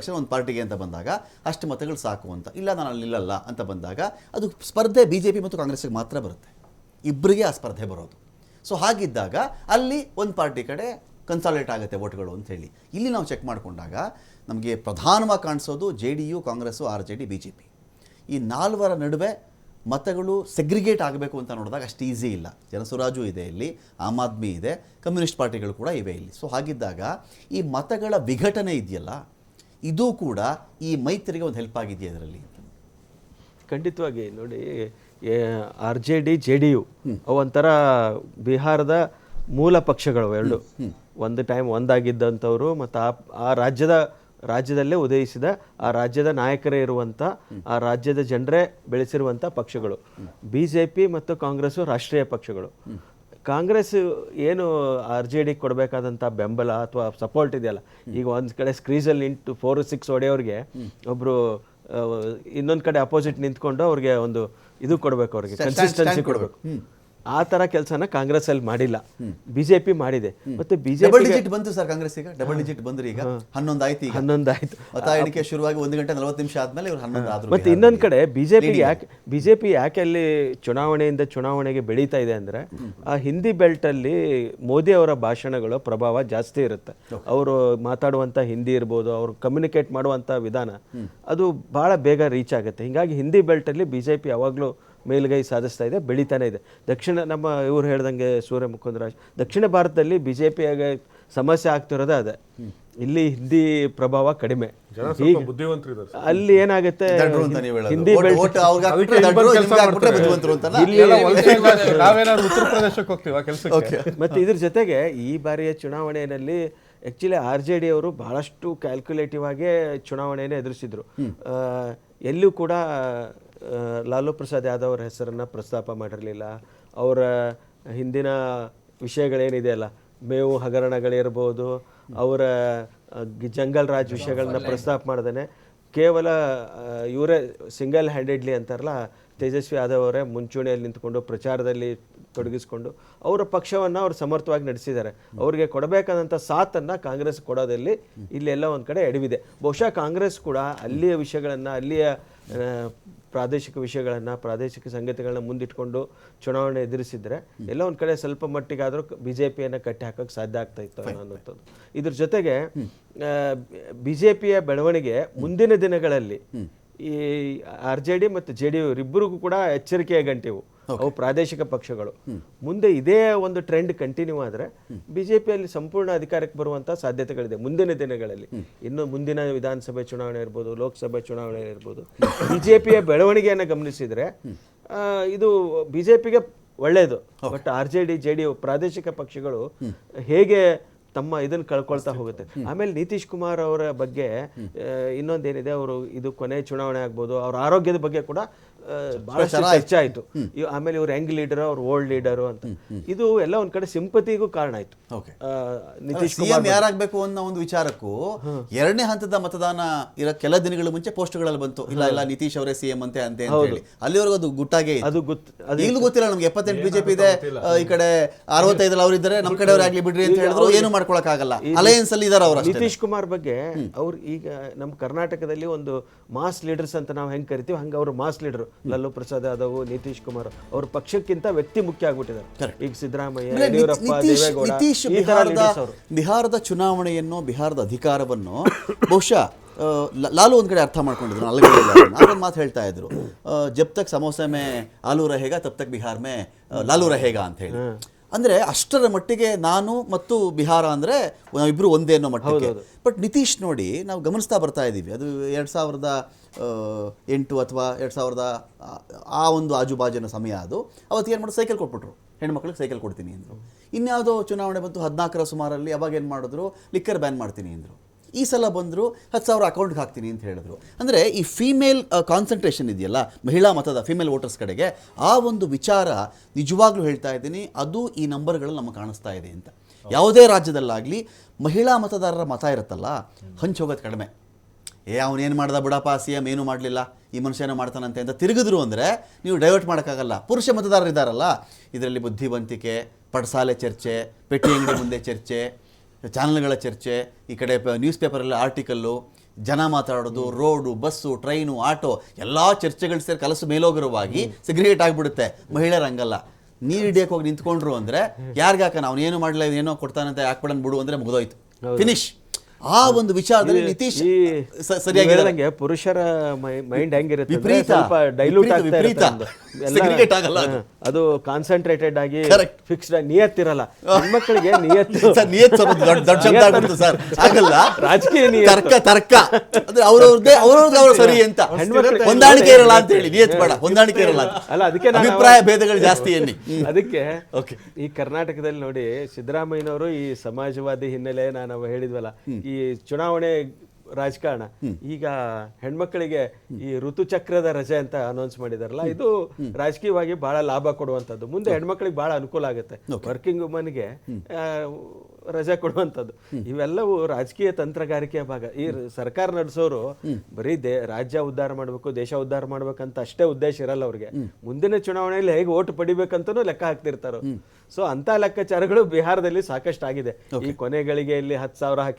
ಒಂದು ಪಾರ್ಟಿಗೆ ಅಂತ ಬಂದಾಗ ಅಷ್ಟು ಮತಗಳು ಸಾಕು ಅಂತ, ಇಲ್ಲ ನಾನು ಅಲ್ಲಿ ನಿಲ್ಲಲ್ಲ ಅಂತ ಬಂದಾಗ ಅದು ಸ್ಪರ್ಧೆ ಬಿಜೆಪಿ ಮತ್ತು ಕಾಂಗ್ರೆಸ್ಗೆ ಮಾತ್ರ ಬರುತ್ತೆ, ಇಬ್ಬರಿಗೆ ಆ ಸ್ಪರ್ಧೆ ಬರೋದು. ಸೊ ಹಾಗಿದ್ದಾಗ ಅಲ್ಲಿ ಒಂದು ಪಾರ್ಟಿ ಕಡೆ ಕನ್ಸಾಲಿಡೇಟ್ ಆಗುತ್ತೆ ವೋಟ್ಗಳು ಅಂತ ಹೇಳಿ. ಇಲ್ಲಿ ನಾವು ಚೆಕ್ ಮಾಡಿಕೊಂಡಾಗ ನಮಗೆ ಪ್ರಧಾನವಾಗಿ ಕಾಣಿಸೋದು JDU, ಕಾಂಗ್ರೆಸ್ಸು, RJD, BJP. ಈ ನಾಲ್ವರ ನಡುವೆ ಮತಗಳು ಸೆಗ್ರಿಗೇಟ್ ಆಗಬೇಕು ಅಂತ ನೋಡಿದಾಗ ಅಷ್ಟು ಈಸಿ ಇಲ್ಲ. ಜನಸುರಾಜು ಇದೆ ಇಲ್ಲಿ, ಆಮ್ ಆದ್ಮಿ ಇದೆ, ಕಮ್ಯುನಿಸ್ಟ್ ಪಾರ್ಟಿಗಳು ಕೂಡ ಇವೆ ಇಲ್ಲಿ. ಸೊ ಹಾಗಿದ್ದಾಗ ಈ ಮತಗಳ ವಿಘಟನೆ ಇದೆಯಲ್ಲ, ಇದು ಕೂಡ ಈ ಮೈತ್ರಿಗೆ ಒಂದು ಹೆಲ್ಪ್ ಆಗಿದೆಯಾ ಇದರಲ್ಲಿ? ಖಂಡಿತವಾಗಿ ನೋಡಿ, RJD, JDU ಅವಂಥರ ಬಿಹಾರದ ಮೂಲ ಪಕ್ಷಗಳು ಎರಡು. ಒಂದು ಟೈಮ್ ಒಂದಾಗಿದ್ದಂಥವ್ರು ಮತ್ತು ಆ ರಾಜ್ಯದಲ್ಲೇ ಉದಯಿಸಿದ ಆ ರಾಜ್ಯದ ನಾಯಕರೇ ಇರುವಂಥ, ಆ ರಾಜ್ಯದ ಜನರೇ ಬೆಳೆಸಿರುವಂಥ ಪಕ್ಷಗಳು. BJP ಮತ್ತು ಕಾಂಗ್ರೆಸ್ಸು ರಾಷ್ಟ್ರೀಯ ಪಕ್ಷಗಳು. ಕಾಂಗ್ರೆಸ್ ಏನು RJD ಕೊಡಬೇಕಾದಂಥ ಬೆಂಬಲ ಅಥವಾ ಸಪೋರ್ಟ್ ಇದೆಯಲ್ಲ, ಈಗ ಒಂದು ಕಡೆ ಸ್ಕ್ರೀಸಲ್ಲಿ 4-6 ಹೊಡೆಯೋರಿಗೆ ಒಬ್ಬರು ಇನ್ನೊಂದು ಕಡೆ ಅಪೋಸಿಟ್ ನಿಂತ್ಕೊಂಡು ಅವ್ರಿಗೆ ಒಂದು ಇದು ಕೊಡಬೇಕು, ಅವ್ರಿಗೆ ಕನ್ಸಿಸ್ಟೆನ್ಸಿ ಕೊಡಬೇಕು. ಆ ಥರ ಕೆಲಸನ ಕಾಂಗ್ರೆಸ್ ಅಲ್ಲಿ ಮಾಡಿಲ್ಲ, BJP ಮಾಡಿದೆ. ಮತ್ತೆ ಡಬಲ್ ಡಿಜಿಟ್ ಬಂತು ಸರ್ ಕಾಂಗ್ರೆಸ್, ಈಗ ಡಬಲ್ ಡಿಜಿಟ್ ಬಂದ್ರೆ ಈಗ 11 ಆಯ್ತು. 11 ಆಯ್ತು. ಮತ ಎಣಿಕೆ ಶುರುವಾಗಿ 1 ಗಂಟೆ 40 ನಿಮಿಷ ಆದ್ಮೇಲೆ ಇವರು 11 ಆದ್ರು. ಮತ್ತೆ ಇನ್ನೊಂದು ಕಡೆ ಬಿಜೆಪಿ ಯಾಕೆ ಅಲ್ಲಿ ಚುನಾವಣೆಯಿಂದ ಚುನಾವಣೆಗೆ ಬೆಳೀತಾ ಇದೆ ಅಂದ್ರೆ, ಆ ಹಿಂದಿ ಬೆಲ್ಟ್ ಅಲ್ಲಿ ಮೋದಿ ಅವರ ಭಾಷಣಗಳ ಪ್ರಭಾವ ಜಾಸ್ತಿ ಇರುತ್ತೆ. ಅವರು ಮಾತಾಡುವಂತ ಹಿಂದಿ ಇರ್ಬೋದು, ಅವರು ಕಮ್ಯುನಿಕೇಟ್ ಮಾಡುವಂತ ವಿಧಾನ ಅದು ಬಹಳ ಬೇಗ ರೀಚ್ ಆಗುತ್ತೆ. ಹಿಂಗಾಗಿ ಹಿಂದಿ ಬೆಲ್ಟ್ ಅಲ್ಲಿ BJP ಯಾವಾಗಲೂ ಮೇಲುಗೈ ಸಾಧಿಸ್ತಾ ಇದೆ, ಬೆಳೀತಾನೆ ಇದೆ. ನಮ್ಮ ಇವ್ರು ಹೇಳ್ದಂಗೆ ಸೂರ್ಯ ಮುಕುಂದರಾಜ್, ದಕ್ಷಿಣ ಭಾರತದಲ್ಲಿ BJPಗೆ ಸಮಸ್ಯೆ ಆಗ್ತಿರೋದೇ ಅದೇ, ಇಲ್ಲಿ ಹಿಂದಿ ಪ್ರಭಾವ ಕಡಿಮೆ. ಅಲ್ಲಿ ಏನಾಗುತ್ತೆ, ಹಿಂದಿ ಬೆಲ್ಟ್ ಮತ್ತೆ ಇದ್ರ ಜೊತೆಗೆ ಈ ಬಾರಿಯ ಚುನಾವಣೆಯಲ್ಲಿ ಆಕ್ಚುಲಿ RJD ಅವರು ಬಹಳಷ್ಟು ಕ್ಯಾಲ್ಕುಲೇಟಿವ್ ಆಗಿ ಚುನಾವಣೆಯನ್ನು ಎದುರಿಸಿದ್ರು. ಎಲ್ಲೂ ಕೂಡ ಲಾಲೂ ಪ್ರಸಾದ್ ಯಾದವ್ ಅವರ ಹೆಸರನ್ನು ಪ್ರಸ್ತಾಪ ಮಾಡಿರಲಿಲ್ಲ. ಅವರ ಹಿಂದಿನ ವಿಷಯಗಳೇನಿದೆ ಅಲ್ಲ, ಮೇವು ಹಗರಣಗಳಿರ್ಬೋದು, ಅವರ ಜಂಗಲ್ ರಾಜ್ ವಿಷಯಗಳನ್ನ ಪ್ರಸ್ತಾಪ ಮಾಡ್ದೇ ಕೇವಲ ಇವರೇ ಸಿಂಗಲ್ ಹ್ಯಾಂಡೆಡ್ಲಿ ಅಂತಾರಲ್ಲ, ತೇಜಸ್ವಿ ಯಾದವ್ ಅವರೇ ಮುಂಚೂಣಿಯಲ್ಲಿ ನಿಂತ್ಕೊಂಡು ಪ್ರಚಾರದಲ್ಲಿ ತೊಡಗಿಸ್ಕೊಂಡು ಅವರ ಪಕ್ಷವನ್ನು ಅವರು ಸಮರ್ಥವಾಗಿ ನಡೆಸಿದ್ದಾರೆ. ಅವರಿಗೆ ಕೊಡಬೇಕಾದಂಥ ಸಾಥನ್ನು ಕಾಂಗ್ರೆಸ್ ಕೊಡೋದಲ್ಲಿ ಇಲ್ಲೆಲ್ಲ ಒಂದು ಕಡೆ ಎಡವಿದೆ. ಬಹುಶಃ ಕಾಂಗ್ರೆಸ್ ಕೂಡ ಅಲ್ಲಿಯ ವಿಷಯಗಳನ್ನು, ಅಲ್ಲಿಯ ಪ್ರಾದೇಶಿಕ ವಿಷಯಗಳನ್ನು, ಪ್ರಾದೇಶಿಕ ಸಂಗತಿಗಳನ್ನ ಮುಂದಿಟ್ಕೊಂಡು ಚುನಾವಣೆ ಎದುರಿಸಿದ್ರೆ ಎಲ್ಲ ಒಂದು ಕಡೆ ಸ್ವಲ್ಪ ಮಟ್ಟಿಗಾದರೂ BJPಯನ್ನು ಕಟ್ಟಿ ಹಾಕೋಕ್ಕೆ ಸಾಧ್ಯ ಆಗ್ತಾ ಇತ್ತು ಅನ್ನೋಂಥದ್ದು. ಇದ್ರ ಜೊತೆಗೆ BJPಯ ಬೆಳವಣಿಗೆ ಮುಂದಿನ ದಿನಗಳಲ್ಲಿ ಈ RJD ಮತ್ತು JDU ಇಬ್ಬರಿಗೂ ಕೂಡ ಎಚ್ಚರಿಕೆಯ ಗಂಟೆವು. ಅವು ಪ್ರಾದೇಶಿಕ ಪಕ್ಷಗಳು. ಮುಂದೆ ಇದೇ ಒಂದು ಟ್ರೆಂಡ್ ಕಂಟಿನ್ಯೂ ಆದರೆ BJPಯಲ್ಲಿ ಸಂಪೂರ್ಣ ಅಧಿಕಾರಕ್ಕೆ ಬರುವಂಥ ಸಾಧ್ಯತೆಗಳಿದೆ ಮುಂದಿನ ದಿನಗಳಲ್ಲಿ. ಇನ್ನು ಮುಂದಿನ ವಿಧಾನಸಭೆ ಚುನಾವಣೆ ಇರ್ಬೋದು, ಲೋಕಸಭೆ ಚುನಾವಣೆ ಇರ್ಬೋದು, BJPಯ ಬೆಳವಣಿಗೆಯನ್ನು ಗಮನಿಸಿದರೆ ಇದು BJPಗೆ ಒಳ್ಳೆಯದು. ಬಟ್ RJD, JDU ಪ್ರಾದೇಶಿಕ ಪಕ್ಷಗಳು ಹೇಗೆ ತಮ್ಮ ಇದನ್ನು ಕಳ್ಕೊಳ್ತಾ ಹೋಗುತ್ತೆ. ಆಮೇಲೆ ನಿತೀಶ್ ಕುಮಾರ್ ಅವರ ಬಗ್ಗೆ ಇನ್ನೊಂದೇನಿದೆ, ಅವರು ಇದು ಕೊನೆ ಚುನಾವಣೆ ಆಗ್ಬೋದು, ಅವ್ರ ಆರೋಗ್ಯದ ಬಗ್ಗೆ ಕೂಡ ಬಹಳಷ್ಟು ಚರ್ಚೆ ಆಯಿತು. ಆಮೇಲೆ ಇವ್ರು ಯಂಗ್ ಲೀಡರ್, ಅವ್ರು ಓಲ್ಡ್ ಲೀಡರು ಅಂತ, ಇದು ಎಲ್ಲ ಒಂದ್ ಕಡೆ ಸಿಂಪತಿಗೂ ಕಾರಣ ಆಯ್ತು. ನಿತೀಶ್ ಕುಮಾರ್ ಯಾರಾಗಬೇಕು ಅನ್ನೋ ಒಂದು ವಿಚಾರಕ್ಕೂ 2ನೇ ಹಂತದ ಮತದಾನ ಇರೋ ಕೆಲ ದಿನಗಳ ಮುಂಚೆ ಪೋಸ್ಟ್ಗಳಲ್ಲಿ ಬಂತು, ಇಲ್ಲ ನಿತೀಶ್ ಅವರೇ CM ಅಂತೆ ಅಂತ ಹೇಳಿ. ಅಲ್ಲಿವರೆಗೂ ಅದು ಗುಟ್ಟಾಗೆ ಈಗಲೂ ಗೊತ್ತಿಲ್ಲ ನಮ್ಗೆ. 78 BJP ಇದೆ, ಈ ಕಡೆ 65 ಅವ್ರು ಇದ್ದಾರೆ, ನಮ್ಮ ಕಡೆ ಅವ್ರು ಆಗ್ಲಿ ಬಿಡ್ರಿ ಅಂತ ಹೇಳಿದ್ರು, ಏನು ಮಾಡ್ಕೊಳಕ್ಕಾಗಲ್ಲ. ಅಲಯನ್ಸ್ ಅಲ್ಲಿ ಇದಾರೆ ಅವರು. ನಿತೀಶ್ ಕುಮಾರ್ ಬಗ್ಗೆ ಅವ್ರು ಈಗ ನಮ್ಮ ಕರ್ನಾಟಕದಲ್ಲಿ ಒಂದು ಮಾಸ್ ಲೀಡರ್ಸ್ ಅಂತ ನಾವು ಹೆಂಗ್ ಕರಿತೀವಿ, ಹಂಗ ಅವರು ಮಾಸ್ ಲೀಡರ್. ಲಾಲೂ ಪ್ರಸಾದ್ ಯಾದವ್, ನಿತೀಶ್ ಕುಮಾರ್ ಅವ್ರ ಪಕ್ಷಕ್ಕಿಂತ ವ್ಯಕ್ತಿ ಮುಖ್ಯ ಆಗ್ಬಿಟ್ಟಿದ್ದಾರೆ. ಈಗ ಸಿದ್ದರಾಮಯ್ಯ, ಯಡಿಯೂರಪ್ಪ, ದೇವೇಗೌಡ, ಬಿಹಾರದ ಚುನಾವಣೆಯನ್ನು, ಬಿಹಾರದ ಅಧಿಕಾರವನ್ನು ಬಹುಶಃ ಲಾಲು ಒಂದ್ ಕಡೆ ಅರ್ಥ ಮಾಡ್ಕೊಂಡಿದ್ರು. ನಾವೊಂದು ಮಾತು ಹೇಳ್ತಾ ಇದ್ರು, ಜಬ್ ತಕ್ ಸಮೋಸೆ ಮೇ ಆಲೂ ರಹೇಗಾ ತಬ್ ತಕ್ ಬಿಹಾರ್ ಮೇ ಲಾಲು ರಹೇಗಾ ಅಂತ ಹೇಳಿ. ಅಂದರೆ ಅಷ್ಟರ ಮಟ್ಟಿಗೆ ನಾನು ಮತ್ತು ಬಿಹಾರ ಅಂದರೆ ನಾವಿಬ್ಬರು ಒಂದೇ ಅನ್ನೋ ಮಟ್ಟಿಗೆ. ಬಟ್ ನಿತೀಶ್ ನೋಡಿ, ನಾವು ಗಮನಿಸ್ತಾ ಬರ್ತಾ ಇದ್ದೀವಿ, ಅದು 2008 ಅಥವಾ 2000 ಆ ಒಂದು ಆಜುಬಾಜಿನ ಸಮಯ. ಅದು ಅವತ್ತು ಏನು ಮಾಡೋದು, ಸೈಕಲ್ ಕೊಟ್ಬಿಟ್ರು, ಹೆಣ್ಮಕ್ಳಿಗೆ ಸೈಕಲ್ ಕೊಡ್ತೀನಿ ಅಂದರು. ಇನ್ಯಾವುದೋ ಚುನಾವಣೆ ಬಂತು 14ರ ಸುಮಾರಲ್ಲಿ, ಅವಾಗ ಏನು ಮಾಡಿದ್ರು, ಲಿಕ್ಕರ್ ಬ್ಯಾನ್ ಮಾಡ್ತೀನಿ ಅಂದರು. ಈ ಸಲ ಬಂದರು 10,000 ಅಕೌಂಟ್ಗೆ ಹಾಕ್ತೀನಿ ಅಂತ ಹೇಳಿದ್ರು. ಅಂದರೆ ಈ ಫೀಮೇಲ್ ಕಾನ್ಸಂಟ್ರೇಷನ್ ಇದೆಯಲ್ಲ, ಮಹಿಳಾ ಮತದ ಫೀಮೇಲ್ ವೋಟರ್ಸ್ ಕಡೆಗೆ, ಆ ಒಂದು ವಿಚಾರ ನಿಜವಾಗ್ಲೂ ಹೇಳ್ತಾ ಇದ್ದೀನಿ, ಅದು ಈ ನಂಬರ್ಗಳಲ್ಲಿ ನಮಗೆ ಕಾಣಿಸ್ತಾ ಇದೆ ಅಂತ. ಯಾವುದೇ ರಾಜ್ಯದಲ್ಲಾಗಲಿ ಮಹಿಳಾ ಮತದಾರರ ಮತ ಇರುತ್ತಲ್ಲ, ಹಂಚೋಗೋದು ಕಡಿಮೆ. ಅವನೇನು ಮಾಡ್ದ ಬಿಡಪ್ಪ, CM ಏನೂ ಮಾಡಲಿಲ್ಲ, ಈ ಮನುಷ್ಯ ಏನೋ ಮಾಡ್ತಾನಂತೆ ಅಂತ ತಿರುಗಿದ್ರು ಅಂದರೆ ನೀವು ಡೈವರ್ಟ್ ಮಾಡೋಕ್ಕಾಗಲ್ಲ. ಪುರುಷ ಮತದಾರರು ಇದ್ದಾರಲ್ಲ, ಇದರಲ್ಲಿ ಬುದ್ಧಿವಂತಿಕೆ, ಪಡಸಾಲೆ ಚರ್ಚೆ, ಪೆಟ್ಟಿ ಅಂಗಡಿ ಮುಂದೆ ಚರ್ಚೆ, ಚಾನಲ್ಗಳ ಚರ್ಚೆ, ಈ ಕಡೆ ನ್ಯೂಸ್ ಪೇಪರಲ್ಲಿ ಆರ್ಟಿಕಲ್ಲು, ಜನ ಮಾತಾಡೋದು, ರೋಡು, ಬಸ್ಸು, ಟ್ರೈನು, ಆಟೋ ಎಲ್ಲ ಚರ್ಚೆಗಳು ಸೇರಿ ಕಲಸು ಮೇಲೋಗರವಾಗಿ ಸಿಗ್ರಿಗೇಟ್ ಆಗಿಬಿಡುತ್ತೆ. ಮಹಿಳೆಯರು ಹಂಗಲ್ಲ. ನೀರು ಹಿಡಿಯಕ್ಕೆ ಹೋಗಿ ನಿಂತ್ಕೊಂಡ್ರು ಅಂದರೆ ಯಾರಿಗಾಕ ನಾವು ಏನು ಮಾಡಲಿಲ್ಲ, ಏನೋ ಕೊಡ್ತಾನಂತೆ ಹಾಕ್ಬಿಡನ್ ಬಿಡು ಅಂದರೆ ಮುಗಿದೋಯ್ತು, ಫಿನಿಶ್. ಆ ಒಂದು ವಿಚಾರದಲ್ಲಿ ನಿತೀಶ್ ಸರಿಯಾಗಿ ಪುರುಷರ ಮೈಂಡ್ ಹೆಂಗಿರುತ್ತೆ, ವಿಪರೀತ, ಸ್ವಲ್ಪ ಡೈಲ್ಯೂಟ್ ವಿಪರೀತ, segregate ಆಗಲ್ಲ ಅದು. ಅದು ಕಾನ್ಸಂಟ್ರೇಟೆಡ್ ಆಗಿ ಫಿಕ್ಸ್ಡ್ ನಿಯತ್ತಿರಲ್ಲ. ಹೆಣ್ಮಕ್ಳಿಗೆ ನಿಯತ್ತು ದೊಡ್ಡ ಶಬ್ದ ಆಗ್ಬಿಡ್ತು ಸರ್, ಆಗಲ್ಲ. ರಾಜಕೀಯ ತರ್ಕ ಅಂದ್ರೆ ಅವ್ರವ್ರ ಸರಿ ಅಂತ, ಹೊಂದಾಣಿಕೆ ಇರಲ್ಲ ಅಂತ ಹೇಳಿ, ನಿಯತ್ ಬೇಡ, ಹೊಂದಾಣಿಕೆ ಇರಲ್ಲ ಅಲ್ಲ. ಅದಕ್ಕೆ ಅಭಿಪ್ರಾಯ ಭೇದಗಳು ಜಾಸ್ತಿ ಎನ್ನಿ. ಅದಕ್ಕೆ ಈ ಕರ್ನಾಟಕದಲ್ಲಿ ನೋಡಿ, ಸಿದ್ದರಾಮಯ್ಯನವರು ಈ ಸಮಾಜವಾದಿ ಹಿನ್ನೆಲೆ ನಾವು ಹೇಳಿದ್ವಲ್ಲ, ಈ ಚುನಾವಣೆ ರಾಜಕಾರಣ, ಈಗ ಹೆಣ್ಮಕ್ಳಿಗೆ ಈ ಋತುಚಕ್ರದ ರಜೆ ಅಂತ ಅನೌನ್ಸ್ ಮಾಡಿದಾರಲ್ಲ, ಇದು ರಾಜಕೀಯವಾಗಿ ಬಹಳ ಲಾಭ ಕೊಡುವಂಥದ್ದು. ಮುಂದೆ ಹೆಣ್ಮಕ್ಳಿಗೆ ಬಹಳ ಅನುಕೂಲ ಆಗುತ್ತೆ. ವರ್ಕಿಂಗ್ ವುಮನ್ಗೆ ರಜೆ ಕೊಡುವಂಥದ್ದು ಇವೆಲ್ಲವೂ ರಾಜಕೀಯ ತಂತ್ರಗಾರಿಕೆಯ ಭಾಗ. ಈ ಸರ್ಕಾರ ನಡೆಸೋರು ಬರೀ ರಾಜ್ಯ ಉದ್ಧಾರ ಮಾಡಬೇಕು, ದೇಶ ಉದ್ಧಾರ ಮಾಡ್ಬೇಕಂತ ಅಷ್ಟೇ ಉದ್ದೇಶ ಇರಲ್ಲ ಅವ್ರಿಗೆ. ಮುಂದಿನ ಚುನಾವಣೆಯಲ್ಲಿ ಹೇಗೆ ಓಟ್ ಪಡಿಬೇಕಂತನೂ ಲೆಕ್ಕ ಹಾಕ್ತಿರ್ತಾರೋ. ಸೊ ಅಂತ ಲೆಕ್ಕಾಚಾರಗಳು ಬಿಹಾರದಲ್ಲಿ ಸಾಕಷ್ಟು ಆಗಿದೆ. ಈ ಕೊನೆಗಳಿಗೆ ಇಲ್ಲಿ 10,000